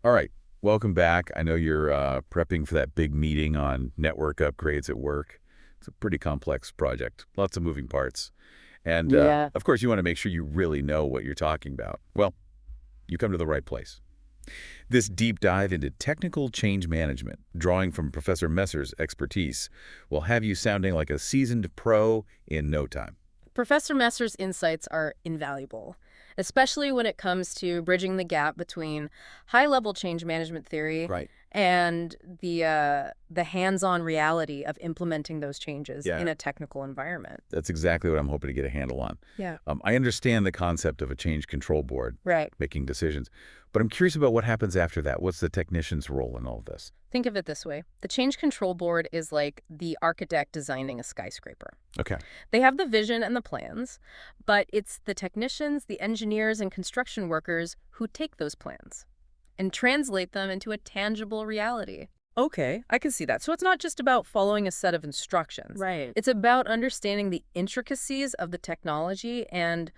All right, welcome back. I know you're prepping for that big meeting on network upgrades at work. It's a pretty complex project, lots of moving parts. And, Yeah. of course, you want to make sure you really know what you're talking about. Well, you come to the right place. This deep dive into technical change management, drawing from Professor Messer's expertise, will have you sounding like a seasoned pro in no time. Professor Messer's insights are invaluable, especially when it comes to bridging the gap between high-level change management theory Right. and the hands-on reality of implementing those changes Yeah, in a technical environment. that's exactly what I'm hoping to get a handle on. Yeah. I understand the concept of a change control board, Right. making decisions, but I'm curious about what happens after that. What's the technician's role in all of this? Think of it this way. The change control board is like the architect designing a skyscraper. Okay. They have the vision and the plans, but it's the technicians, the engineers, and construction workers who take those plans and translate them into a tangible reality. Okay, I can see that. So it's not just about following a set of instructions. Right. It's about understanding the intricacies of the technology and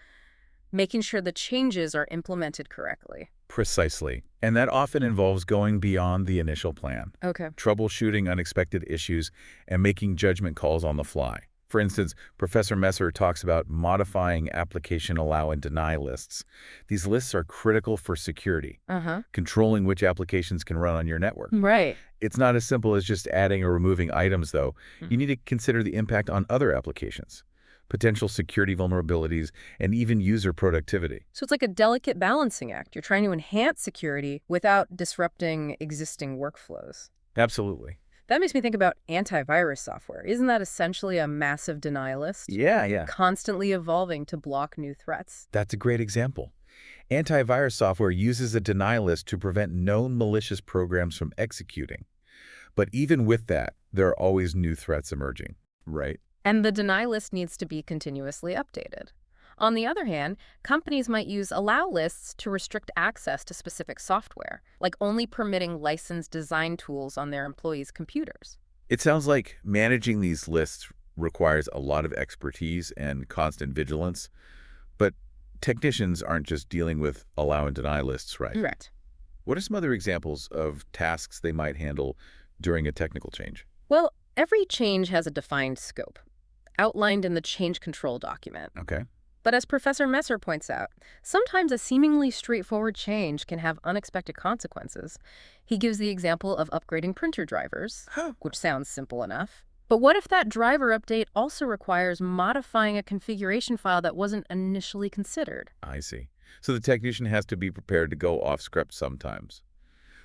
making sure the changes are implemented correctly. Precisely. And that often involves going beyond the initial plan, Okay. troubleshooting unexpected issues, and making judgment calls on the fly. For instance, Professor Messer talks about modifying application allow and deny lists. These lists are critical for security, Uh-huh. controlling which applications can run on your network. Right. It's not as simple as just adding or removing items, though. You need to consider the impact on other applications, potential security vulnerabilities, and even user productivity. So it's like a delicate balancing act. You're trying to enhance security without disrupting existing workflows. Absolutely. That makes me think about antivirus software. Isn't that essentially a massive denialist? Yeah. Constantly evolving to block new threats. That's a great example. Antivirus software uses a denial list to prevent known malicious programs from executing. But even with that, there are always new threats emerging. Right. And the deny list needs to be continuously updated. On the other hand, companies might use allow lists to restrict access to specific software, like only permitting licensed design tools on their employees' computers. It sounds like managing these lists requires a lot of expertise and constant vigilance, but technicians aren't just dealing with allow and deny lists, right? Correct. What are some other examples of tasks they might handle during a technical change? Well, every change has a defined scope, outlined in the change control document. Okay. But as Professor Messer points out, sometimes a seemingly straightforward change can have unexpected consequences. He gives the example of upgrading printer drivers, Huh. which sounds simple enough. But what if that driver update also requires modifying a configuration file that wasn't initially considered? I see. So the technician has to be prepared to go off script sometimes,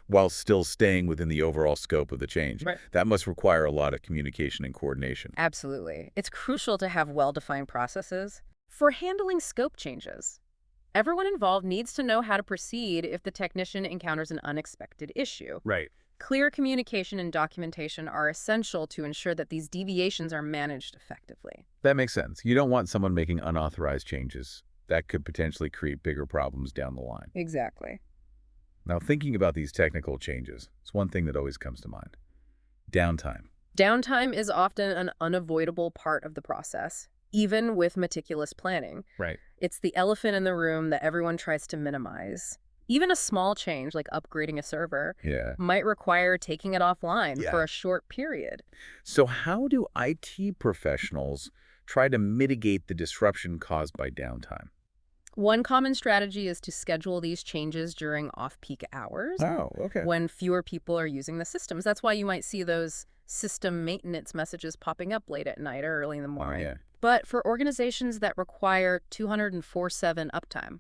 while still staying within the overall scope of the change. Right. That must require a lot of communication and coordination. Absolutely. It's crucial to have well-defined processes for handling scope changes. Everyone involved needs to know how to proceed if the technician encounters an unexpected issue. Right. Clear communication and documentation are essential to ensure that these deviations are managed effectively. That makes sense. You don't want someone making unauthorized changes. That could potentially create bigger problems down the line. Exactly. Now, thinking about these technical changes, it's one thing that always comes to mind. Downtime. Downtime is often an unavoidable part of the process, even with meticulous planning. Right. It's the elephant in the room that everyone tries to minimize. Even a small change, like upgrading a server, Yeah. might require taking it offline Yeah. for a short period. So how do IT professionals try to mitigate the disruption caused by downtime? One common strategy is to schedule these changes during off-peak hours Oh, okay. when fewer people are using the systems. That's why you might see those system maintenance messages popping up late at night or early in the morning. Yeah. But for organizations that require 204/7 uptime,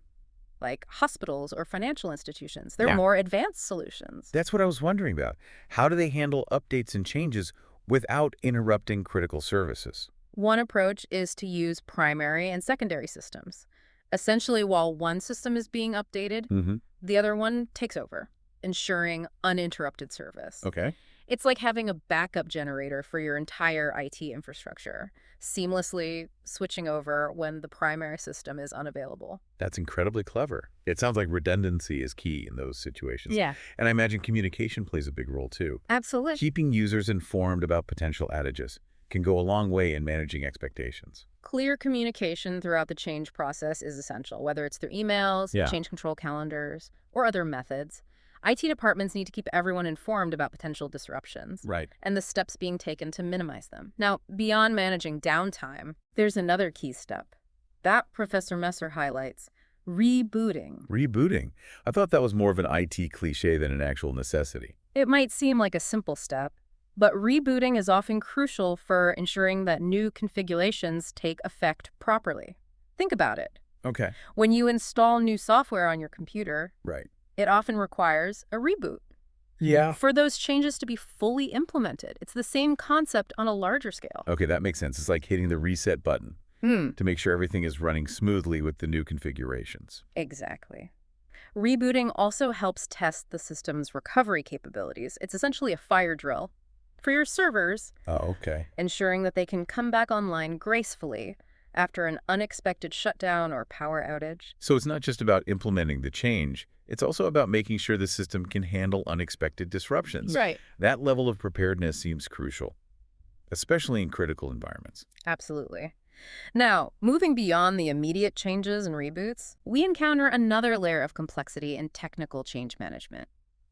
like hospitals or financial institutions, there are Yeah. more advanced solutions. That's what I was wondering about. How do they handle updates and changes without interrupting critical services? One approach is to use primary and secondary systems. Essentially, while one system is being updated, Mm-hmm. the other one takes over, ensuring uninterrupted service. Okay. It's like having a backup generator for your entire IT infrastructure, seamlessly switching over when the primary system is unavailable. That's incredibly clever. It sounds like redundancy is key in those situations. Yeah, And I imagine communication plays a big role too. absolutely. Keeping users informed about potential outages can go a long way in managing expectations. Clear communication throughout the change process is essential, whether it's through emails, Yeah. change control calendars, or other methods. IT departments need to keep everyone informed about potential disruptions Right. and the steps being taken to minimize them. Now, beyond managing downtime, there's another key step. That Professor Messer highlights: rebooting. Rebooting. I thought that was more of an IT cliche than an actual necessity. It might seem like a simple step, but rebooting is often crucial for ensuring that new configurations take effect properly. Think about it. Okay. When you install new software on your computer, Right. it often requires a reboot Yeah. for those changes to be fully implemented. It's the same concept on a larger scale. Okay, that makes sense. It's like hitting the reset button to make sure everything is running smoothly with the new configurations. Exactly. Rebooting also helps test the system's recovery capabilities. It's essentially a fire drill for your servers, Oh, okay. ensuring that they can come back online gracefully after an unexpected shutdown or power outage. So it's not just about implementing the change, it's also about making sure the system can handle unexpected disruptions. Right. That level of preparedness seems crucial, especially in critical environments. Absolutely. Now, moving beyond the immediate changes and reboots, we encounter another layer of complexity in technical change management: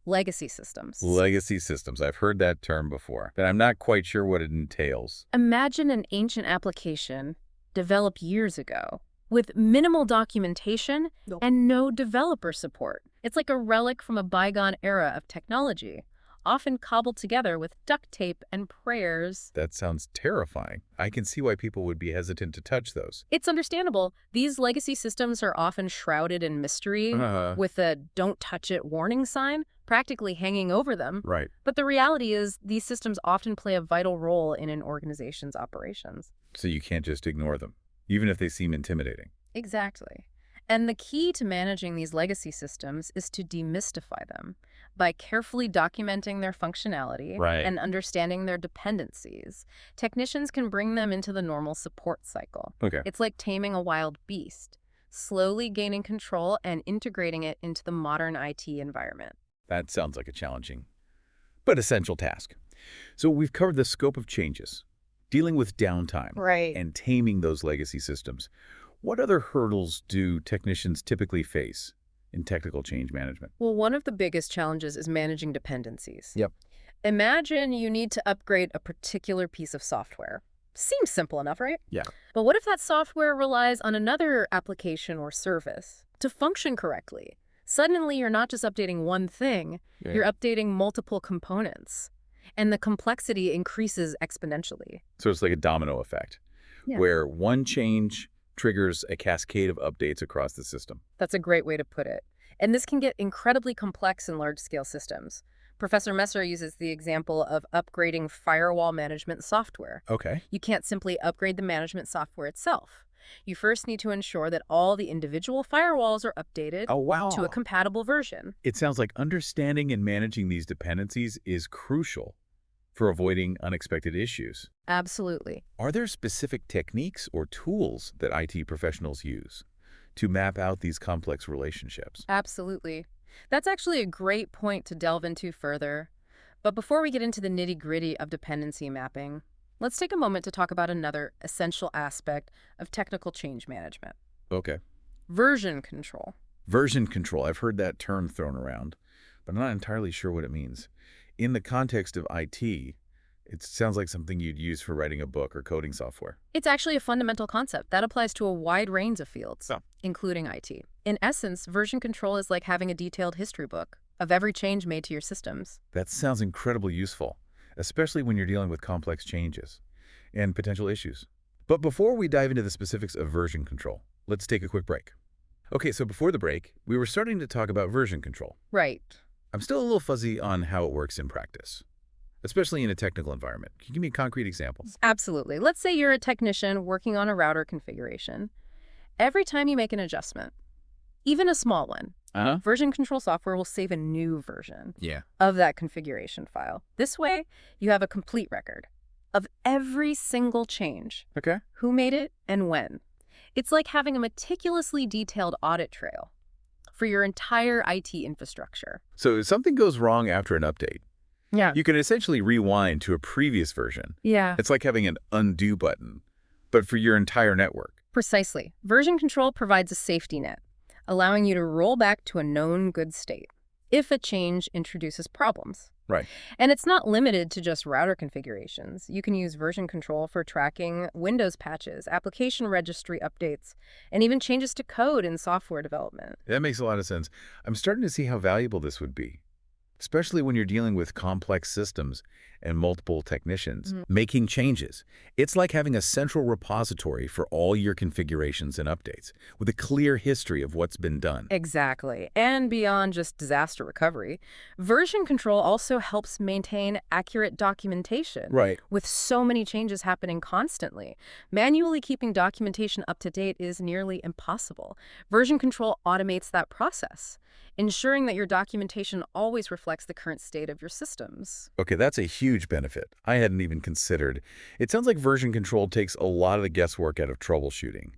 legacy systems. Legacy systems. I've heard that term before, but I'm not quite sure what it entails. Imagine an ancient application developed years ago with minimal documentation and no developer support. It's like a relic from a bygone era of technology, often cobbled together with duct tape and prayers. That sounds terrifying. I can see why people would be hesitant to touch those. It's understandable. These legacy systems are often shrouded in mystery, with a "don't touch it" warning sign practically hanging over them. Right. But the reality is, these systems often play a vital role in an organization's operations. So you can't just ignore them, even if they seem intimidating. Exactly. And the key to managing these legacy systems is to demystify them by carefully documenting their functionality Right. and understanding their dependencies. Technicians can bring them into the normal support cycle. Okay. It's like taming a wild beast, slowly gaining control and integrating it into the modern IT environment. That sounds like a challenging but essential task. So we've covered the scope of changes, dealing with downtime, Right. and taming those legacy systems. What other hurdles do technicians typically face in technical change management? Well, one of the biggest challenges is managing dependencies. Yep. Imagine you need to upgrade a particular piece of software. Seems simple enough, right? Yeah. But what if that software relies on another application or service to function correctly? Suddenly, you're not just updating one thing, you're updating multiple components. And the complexity increases exponentially. So it's like a domino effect, Yeah. where one change triggers a cascade of updates across the system. That's a great way to put it. And this can get incredibly complex in large-scale systems. Professor Messer uses the example of upgrading firewall management software. Okay. You can't simply upgrade the management software itself. You first need to ensure that all the individual firewalls are updated Oh, wow. to a compatible version. It sounds like understanding and managing these dependencies is crucial for avoiding unexpected issues. Absolutely. Are there specific techniques or tools that IT professionals use to map out these complex relationships? Absolutely. That's actually a great point to delve into further. But before we get into the nitty-gritty of dependency mapping, let's take a moment to talk about another essential aspect of technical change management: Okay. version control. Version control. I've heard that term thrown around, but I'm not entirely sure what it means. In the context of IT, it sounds like something you'd use for writing a book or coding software. It's actually a fundamental concept that applies to a wide range of fields, Oh. including IT. In essence, version control is like having a detailed history book of every change made to your systems. That sounds incredibly useful, especially when you're dealing with complex changes and potential issues. But before we dive into the specifics of version control, let's take a quick break. Okay, so before the break, we were starting to talk about version control. Right. I'm still a little fuzzy on how it works in practice, especially in a technical environment. Can you give me concrete examples? Absolutely. Let's say you're a technician working on a router configuration. Every time you make an adjustment, even a small one, version control software will save a new version Yeah. of that configuration file. This way, you have a complete record of every single change, Okay. who made it and when. It's like having a meticulously detailed audit trail for your entire IT infrastructure. So if something goes wrong after an update, Yeah. you can essentially rewind to a previous version. Yeah. It's like having an undo button, but for your entire network. Precisely. Version control provides a safety net, allowing you to roll back to a known good state. if a change introduces problems. Right. And it's not limited to just router configurations. You can use version control for tracking Windows patches, application registry updates, and even changes to code in software development. That makes a lot of sense. I'm starting to see how valuable this would be, especially when you're dealing with complex systems and multiple technicians making changes. It's like having a central repository for all your configurations and updates, with a clear history of what's been done. Exactly. And beyond just disaster recovery, version control also helps maintain accurate documentation. Right. With so many changes happening constantly, manually keeping documentation up to date is nearly impossible. Version control automates that process, ensuring that your documentation always reflects the current state of your systems. Okay, that's a huge benefit I hadn't even considered. It sounds like version control takes a lot of the guesswork out of troubleshooting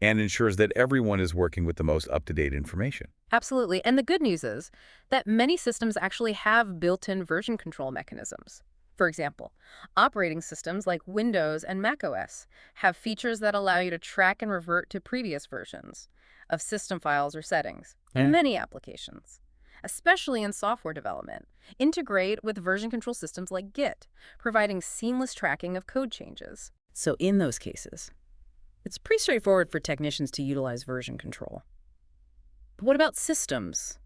and ensures that everyone is working with the most up-to-date information. Absolutely. And the good news is that many systems actually have built-in version control mechanisms. For example, operating systems like Windows and macOS have features that allow you to track and revert to previous versions of system files or settings. Many applications, especially in software development, integrate with version control systems like Git, providing seamless tracking of code changes. So in those cases, it's pretty straightforward for technicians to utilize version control. But what about systems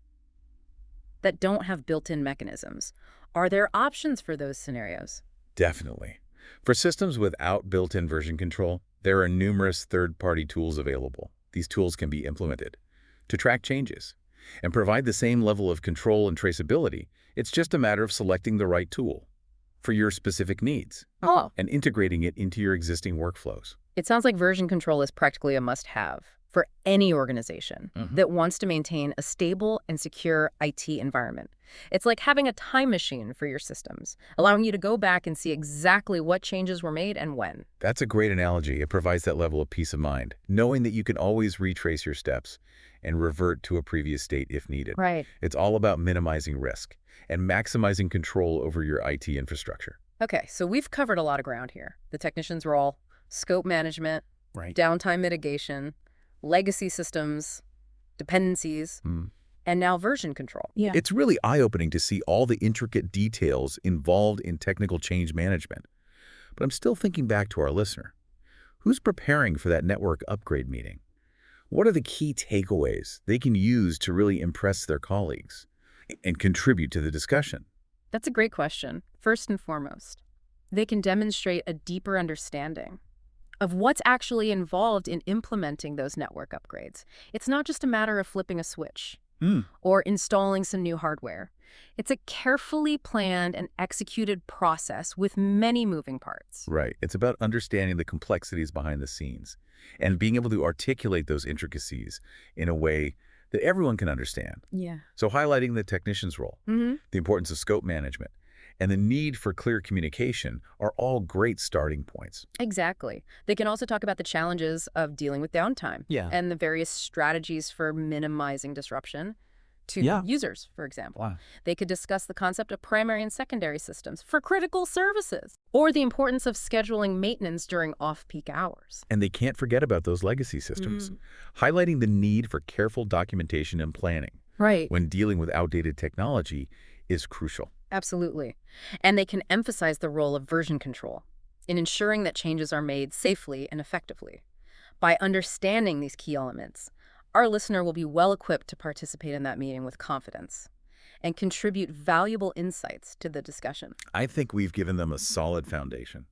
that don't have built-in mechanisms? Are there options for those scenarios? Definitely. For systems without built-in version control, there are numerous third-party tools available. These tools can be implemented to track changes and provide the same level of control and traceability. It's just a matter of selecting the right tool for your specific needs and integrating it into your existing workflows. It sounds like version control is practically a must-have for any organization that wants to maintain a stable and secure IT environment. It's like having a time machine for your systems, allowing you to go back and see exactly what changes were made and when. That's a great analogy. It provides that level of peace of mind, knowing that you can always retrace your steps and revert to a previous state if needed. Right. It's all about minimizing risk and maximizing control over your IT infrastructure. Okay, so we've covered a lot of ground here. The technician's role, scope management, downtime mitigation, legacy systems, dependencies, and now version control. It's really eye-opening to see all the intricate details involved in technical change management. But I'm still thinking back to our listener. Who's preparing for that network upgrade meeting? What are the key takeaways they can use to really impress their colleagues and contribute to the discussion? That's a great question. First and foremost, they can demonstrate a deeper understanding of what's actually involved in implementing those network upgrades. It's not just a matter of flipping a switch or installing some new hardware. It's a carefully planned and executed process with many moving parts. Right. It's about understanding the complexities behind the scenes and being able to articulate those intricacies in a way that everyone can understand. So highlighting the technician's role, the importance of scope management, and the need for clear communication are all great starting points. Exactly. They can also talk about the challenges of dealing with downtime and the various strategies for minimizing disruption to users, for example. They could discuss the concept of primary and secondary systems for critical services, or the importance of scheduling maintenance during off-peak hours. And they can't forget about those legacy systems, highlighting the need for careful documentation and planning when dealing with outdated technology is crucial. Absolutely. And they can emphasize the role of version control in ensuring that changes are made safely and effectively. By understanding these key elements, our listener will be well equipped to participate in that meeting with confidence and contribute valuable insights to the discussion. I think we've given them a solid foundation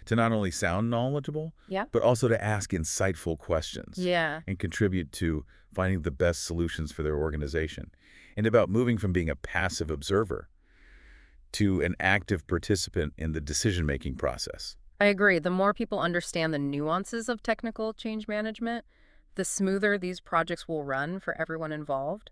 to not only sound knowledgeable, but also to ask insightful questions and contribute to finding the best solutions for their organization, and about moving from being a passive observer to an active participant in the decision-making process. I agree. The more people understand the nuances of technical change management, the smoother these projects will run for everyone involved.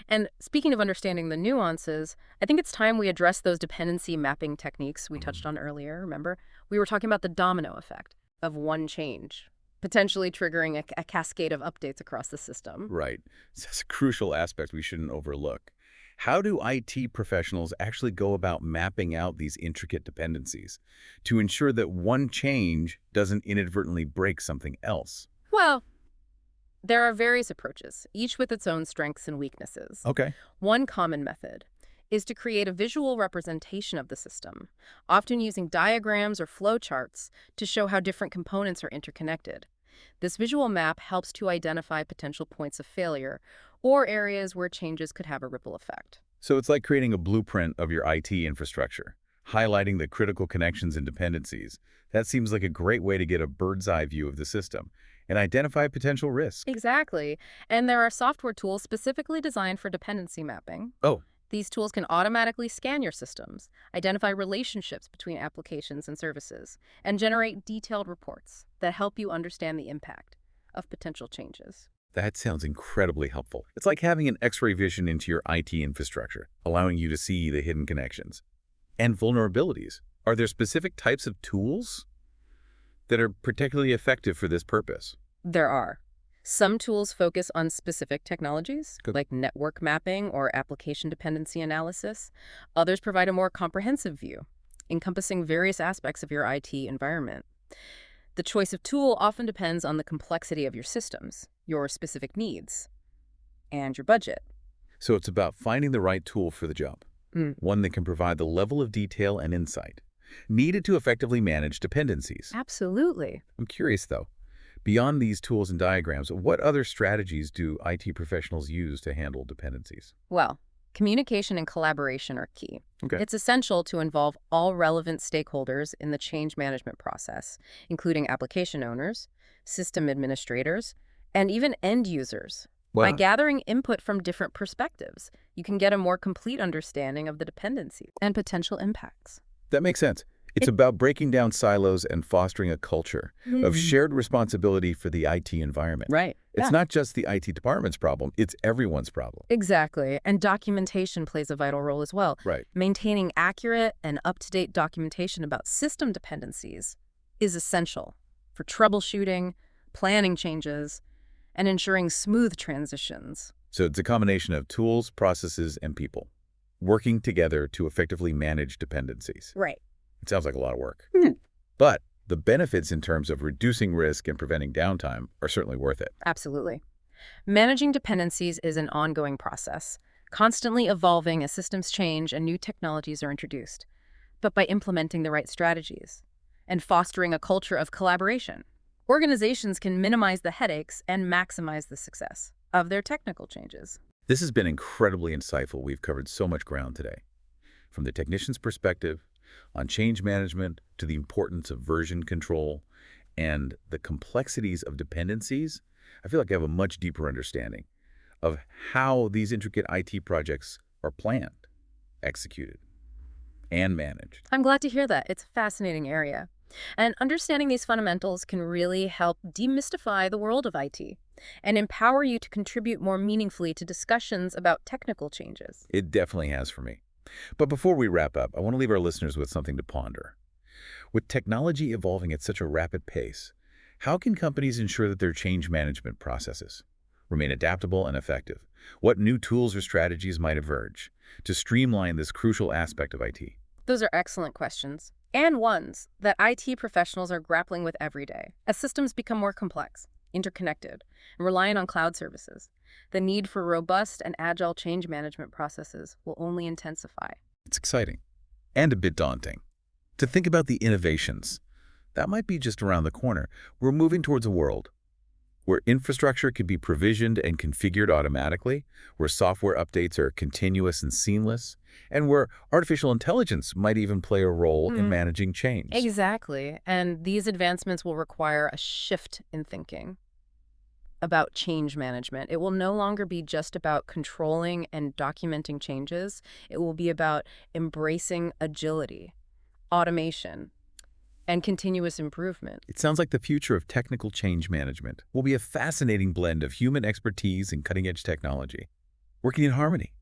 And speaking of understanding the nuances, I think it's time we address those dependency mapping techniques we touched on earlier. Remember? We were talking about the domino effect of one change, potentially triggering a cascade of updates across the system. Right. That's a crucial aspect we shouldn't overlook. How do IT professionals actually go about mapping out these intricate dependencies to ensure that one change doesn't inadvertently break something else? Well, There are various approaches, each with its own strengths and weaknesses. Okay. One common method is to create a visual representation of the system, often using diagrams or flowcharts to show how different components are interconnected. This visual map helps to identify potential points of failure or areas where changes could have a ripple effect. So it's like creating a blueprint of your IT infrastructure, highlighting the critical connections and dependencies. That seems like a great way to get a bird's eye view of the system and identify potential risk. Exactly. And there are software tools specifically designed for dependency mapping. Oh, These tools can automatically scan your systems, identify relationships between applications and services, and generate detailed reports that help you understand the impact of potential changes. that sounds incredibly helpful. It's like having an X-ray vision into your IT infrastructure, allowing you to see the hidden connections. And vulnerabilities. Are there specific types of tools that are particularly effective for this purpose? There are. Some tools focus on specific technologies, Good. like network mapping or application dependency analysis. Others provide a more comprehensive view, encompassing various aspects of your IT environment. The choice of tool often depends on the complexity of your systems, your specific needs, and your budget. So it's about finding the right tool for the job, Mm. one that can provide the level of detail and insight needed to effectively manage dependencies. Absolutely. I'm curious, though, beyond these tools and diagrams, what other strategies do IT professionals use to handle dependencies? Well, communication and collaboration are key. Okay. It's essential to involve all relevant stakeholders in the change management process, including application owners, system administrators, and even end users. By Wow. gathering input from different perspectives, you can get a more complete understanding of the dependency and potential impacts. That makes sense. It's about breaking down silos and fostering a culture of shared responsibility for the IT environment. Right. It's not just the IT department's problem, it's everyone's problem. Exactly. And documentation plays a vital role as well. Right. Maintaining accurate and up-to-date documentation about system dependencies is essential for troubleshooting, planning changes, and ensuring smooth transitions. So it's a combination of tools, processes, and people working together to effectively manage dependencies. Right. It sounds like a lot of work. Hmm. But the benefits in terms of reducing risk and preventing downtime are certainly worth it. Absolutely. Managing dependencies is an ongoing process, constantly evolving as systems change and new technologies are introduced. But by implementing the right strategies and fostering a culture of collaboration, organizations can minimize the headaches and maximize the success of their technical changes. This has been incredibly insightful. We've covered so much ground today. From the technician's perspective, on change management, to the importance of version control, and the complexities of dependencies, I feel like I have a much deeper understanding of how these intricate IT projects are planned, executed, and managed. I'm glad to hear that. It's a fascinating area. And understanding these fundamentals can really help demystify the world of IT and empower you to contribute more meaningfully to discussions about technical changes. It definitely has for me. But before we wrap up, I want to leave our listeners with something to ponder. With technology evolving at such a rapid pace, how can companies ensure that their change management processes remain adaptable and effective? What new tools or strategies might emerge to streamline this crucial aspect of IT? Those are excellent questions, and ones that IT professionals are grappling with every day. As systems become more complex, interconnected, and reliant on cloud services, the need for robust and agile change management processes will only intensify. It's exciting and a bit daunting to think about the innovations that might be just around the corner. We're moving towards a world where infrastructure can be provisioned and configured automatically, where software updates are continuous and seamless, and where artificial intelligence might even play a role in managing change. Exactly. And these advancements will require a shift in thinking about change management. It will no longer be just about controlling and documenting changes. It will be about embracing agility, automation, and continuous improvement. It sounds like the future of technical change management will be a fascinating blend of human expertise and cutting-edge technology, working in harmony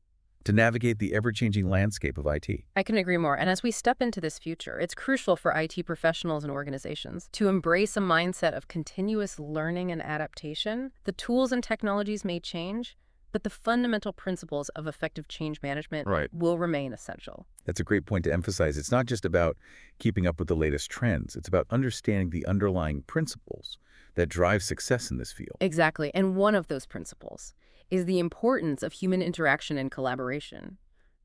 to navigate the ever-changing landscape of IT. I can agree more. And as we step into this future, it's crucial for IT professionals and organizations to embrace a mindset of continuous learning and adaptation. The tools and technologies may change, but the fundamental principles of effective change management Right. will remain essential. That's a great point to emphasize. It's not just about keeping up with the latest trends. It's about understanding the underlying principles that drive success in this field. Exactly. And one of those principles is the importance of human interaction and collaboration.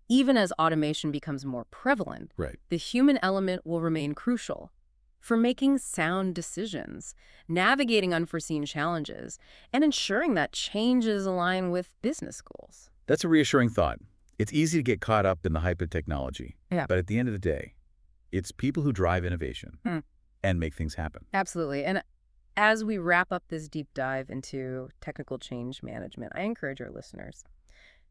Even as automation becomes more prevalent, Right. the human element will remain crucial for making sound decisions, navigating unforeseen challenges, and ensuring that changes align with business goals. That's a reassuring thought. It's easy to get caught up in the hype of technology. Yeah. But at the end of the day, it's people who drive innovation Mm. and make things happen. Absolutely. And as we wrap up this deep dive into technical change management, I encourage our listeners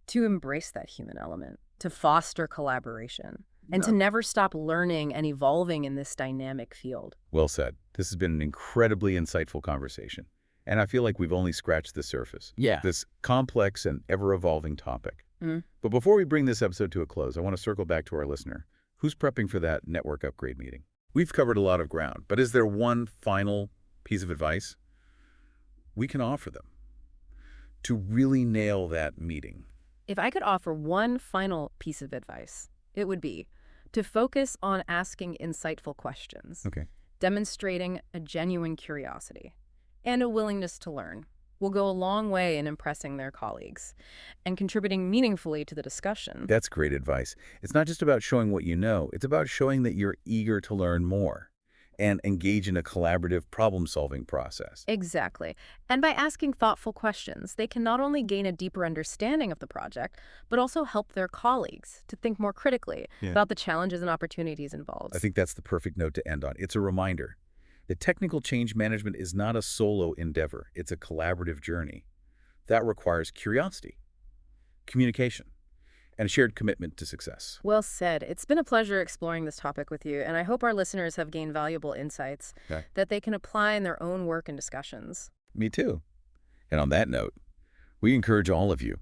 to embrace that human element, to foster collaboration, and to never stop learning and evolving in this dynamic field. Well said. This has been an incredibly insightful conversation. And I feel like we've only scratched the surface. Yeah. This complex and ever-evolving topic. Mm. But before we bring this episode to a close, I want to circle back to our listener who's prepping for that network upgrade meeting. We've covered a lot of ground, but is there one final piece of advice we can offer them to really nail that meeting? If I could offer one final piece of advice, it would be to focus on asking insightful questions, Okay. demonstrating a genuine curiosity and a willingness to learn will go a long way in impressing their colleagues and contributing meaningfully to the discussion. That's great advice. It's not just about showing what you know. It's about showing that you're eager to learn more and engage in a collaborative problem-solving process. Exactly. And by asking thoughtful questions, they can not only gain a deeper understanding of the project, but also help their colleagues to think more critically about the challenges and opportunities involved. I think that's the perfect note to end on. It's a reminder that technical change management is not a solo endeavor. It's a collaborative journey. That requires curiosity, communication, and a shared commitment to success. Well said. It's been a pleasure exploring this topic with you, and I hope our listeners have gained valuable insights that they can apply in their own work and discussions. Me too. And on that note, we encourage all of you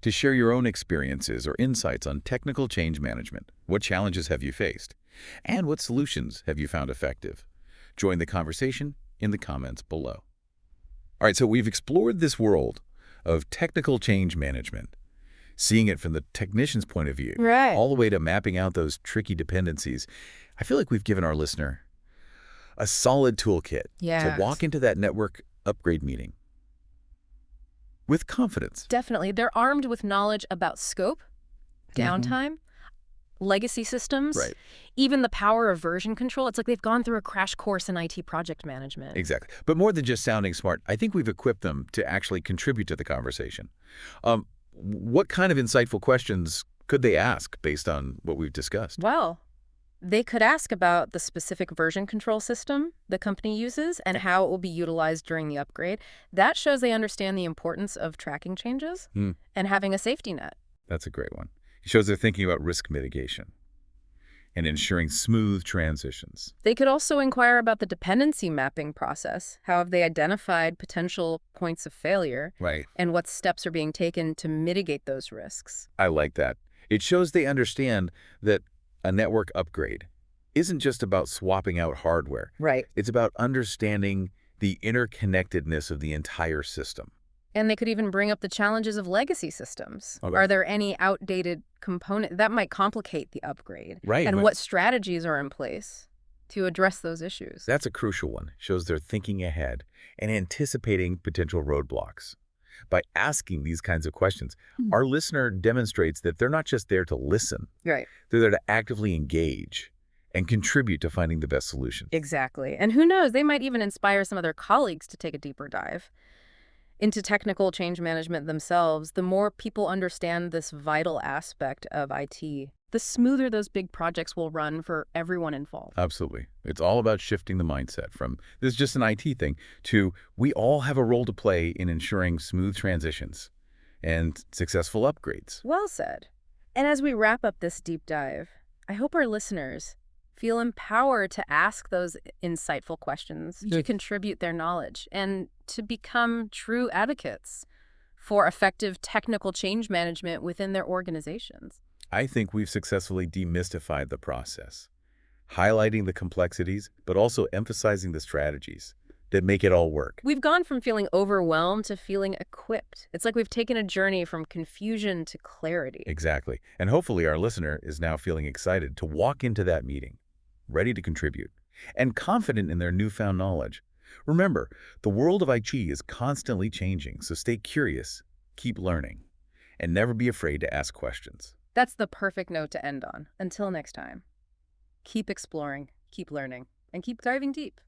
to share your own experiences or insights on technical change management. What challenges have you faced? And what solutions have you found effective? Join the conversation in the comments below. All right, so we've explored this world of technical change management, seeing it from the technician's point of view, all the way to mapping out those tricky dependencies. I feel like we've given our listener a solid toolkit to walk into that network upgrade meeting with confidence. Definitely. They're armed with knowledge about scope, downtime, legacy systems, even the power of version control. It's like they've gone through a crash course in IT project management. Exactly. But more than just sounding smart, I think we've equipped them to actually contribute to the conversation. What kind of insightful questions could they ask based on what we've discussed? Well, they could ask about the specific version control system the company uses and how it will be utilized during the upgrade. That shows they understand the importance of tracking changes and having a safety net. That's a great one. It shows they're thinking about risk mitigation and ensuring smooth transitions. They could also inquire about the dependency mapping process. How have they identified potential points of failure? And what steps are being taken to mitigate those risks? I like that. It shows they understand that a network upgrade isn't just about swapping out hardware. It's about understanding the interconnectedness of the entire system. And they could even bring up the challenges of legacy systems. Are there any outdated components that might complicate the upgrade? And what strategies are in place to address those issues? That's a crucial one. Shows they're thinking ahead and anticipating potential roadblocks. By asking these kinds of questions, our listener demonstrates that they're not just there to listen. They're there to actively engage and contribute to finding the best solution. Exactly. And who knows, they might even inspire some of their colleagues to take a deeper dive into technical change management themselves. The more people understand this vital aspect of IT, the smoother those big projects will run for everyone involved. Absolutely. It's all about shifting the mindset from this is just an IT thing to we all have a role to play in ensuring smooth transitions and successful upgrades. Well said. And as we wrap up this deep dive, I hope our listeners feel empowered to ask those insightful questions, to contribute their knowledge, and to become true advocates for effective technical change management within their organizations. I think we've successfully demystified the process, highlighting the complexities, but also emphasizing the strategies that make it all work. We've gone from feeling overwhelmed to feeling equipped. It's like we've taken a journey from confusion to clarity. Exactly. And hopefully our listener is now feeling excited to walk into that meeting, ready to contribute, and confident in their newfound knowledge. Remember, the world of IT is constantly changing, so stay curious, keep learning, and never be afraid to ask questions. That's the perfect note to end on. Until next time, keep exploring, keep learning, and keep diving deep.